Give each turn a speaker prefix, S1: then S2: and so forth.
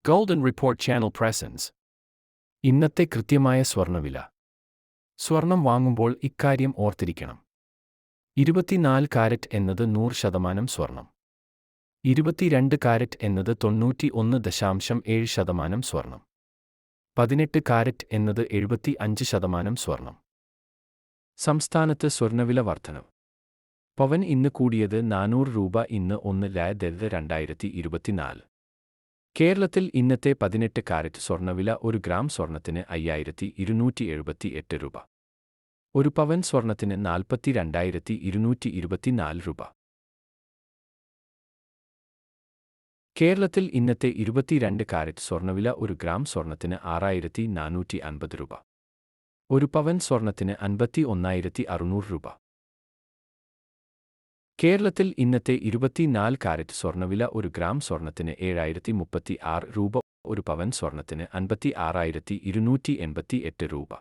S1: Golden Report Channel presents. ഇന്നത്തെ കൃത്യമായ സ്വർണ്ണവില. സ്വർണം വാങ്ങുമ്പോൾ ഇക്കാര്യം ഓർത്തിരിക്കണം. 24 കാരറ്റ് എന്നത് 100% സ്വർണം. 22 കാരറ്റ് എന്നത് 91.7% സ്വർണം. 18 കാരറ്റ് എന്നത് 75% സ്വർണം. സംസ്ഥാനത്ത് സ്വർണ്ണവില വർധനവ്. പവൻ ഇന്ന് കൂടിയത് 400 രൂപ, ഇന്ന് 1,2024. കേരളത്തിൽ ഇന്നത്തെ 18 കാരറ്റ് സ്വർണ്ണവില 1 ഗ്രാം സ്വർണത്തിന് 5278 രൂപ. ഒരു പവൻ സ്വർണത്തിന് 42,224 രൂപ. കേരളത്തിൽ ഇന്നത്തെ 22 കാരറ്റ് സ്വർണ്ണവില 1 ഗ്രാം സ്വർണത്തിന് 6,450 രൂപ. ഒരു പവൻ സ്വർണത്തിന് 51,600 രൂപ. കേരളത്തിൽ ഇന്നത്തെ 24 കാരറ്റ് സ്വർണ്ണവില 1 ഗ്രാം സ്വർണത്തിന് 7,036 രൂപ. ഒരു പവൻ സ്വർണത്തിന് 56,288 രൂപ.